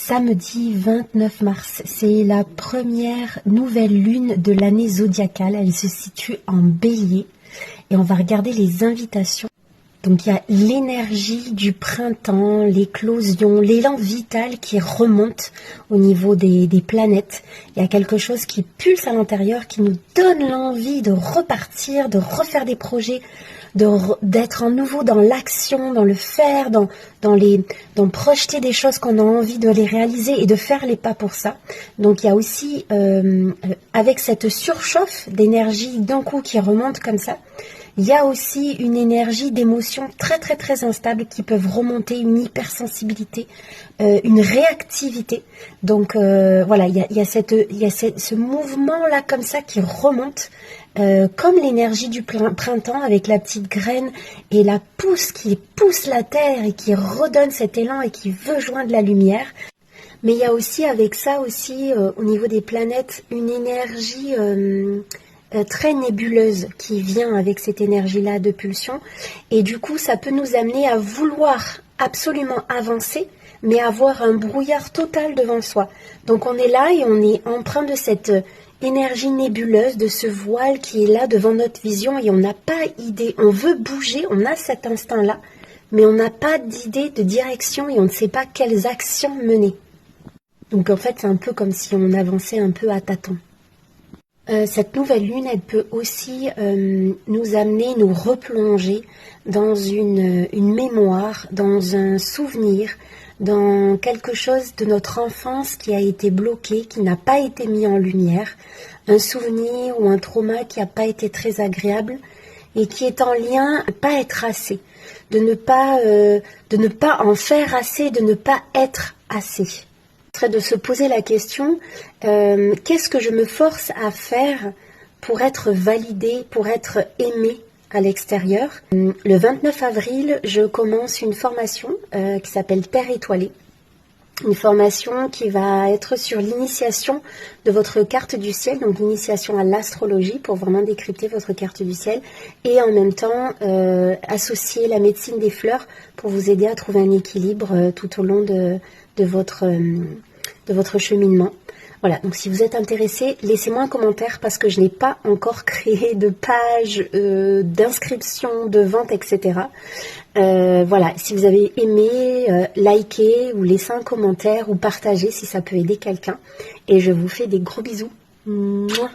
samedi 29 mars. C'est la première nouvelle lune de l'année zodiacale. Elle se situe en bélier et on va regarder les invitations. Donc il y a l'énergie du printemps, l'éclosion, l'élan vital qui remonte au niveau des planètes. Il y a quelque chose qui pulse à l'intérieur, qui nous donne l'envie de repartir, de refaire des projets, d'être à nouveau dans l'action, dans le faire, dans projeter des choses qu'on a envie de les réaliser et de faire les pas pour ça. Donc il y a aussi, avec cette surchauffe d'énergie d'un coup qui remonte comme ça, il y a aussi une énergie d'émotions très très très instables qui peuvent remonter, une hypersensibilité, une réactivité. Donc voilà, il y a ce mouvement-là comme ça qui remonte, comme l'énergie du printemps avec la petite graine et la pousse qui pousse la terre et qui redonne cet élan et qui veut joindre la lumière. Mais il y a aussi avec ça aussi, au niveau des planètes, une énergie très nébuleuse qui vient avec cette énergie-là de pulsion. Et du coup, ça peut nous amener à vouloir absolument avancer, mais avoir un brouillard total devant soi. Donc on est là et on est empreint de cette énergie nébuleuse, de ce voile qui est là devant notre vision et on n'a pas idée. On veut bouger, on a cet instinct-là, mais on n'a pas d'idée de direction et on ne sait pas quelles actions mener. Donc en fait, c'est un peu comme si on avançait un peu à tâtons. Cette nouvelle lune, elle peut aussi nous amener, nous replonger dans une mémoire, dans un souvenir, dans quelque chose de notre enfance qui a été bloqué, qui n'a pas été mis en lumière, un souvenir ou un trauma qui n'a pas été très agréable et qui est en lien de ne pas être assez, de ne pas en faire assez, de ne pas être assez. Serait de se poser la question, qu'est-ce que je me force à faire pour être validée, pour être aimée à l'extérieur. Le 29 avril, je commence une formation qui s'appelle Terre étoilée. Une formation qui va être sur l'initiation de votre carte du ciel, donc l'initiation à l'astrologie pour vraiment décrypter votre carte du ciel et en même temps associer la médecine des fleurs pour vous aider à trouver un équilibre tout au long de votre cheminement. Voilà, donc si vous êtes intéressé, laissez-moi un commentaire parce que je n'ai pas encore créé de page d'inscription, de vente, etc. Voilà, si vous avez aimé, likez ou laissez un commentaire ou partagez si ça peut aider quelqu'un. Et je vous fais des gros bisous. Mouah.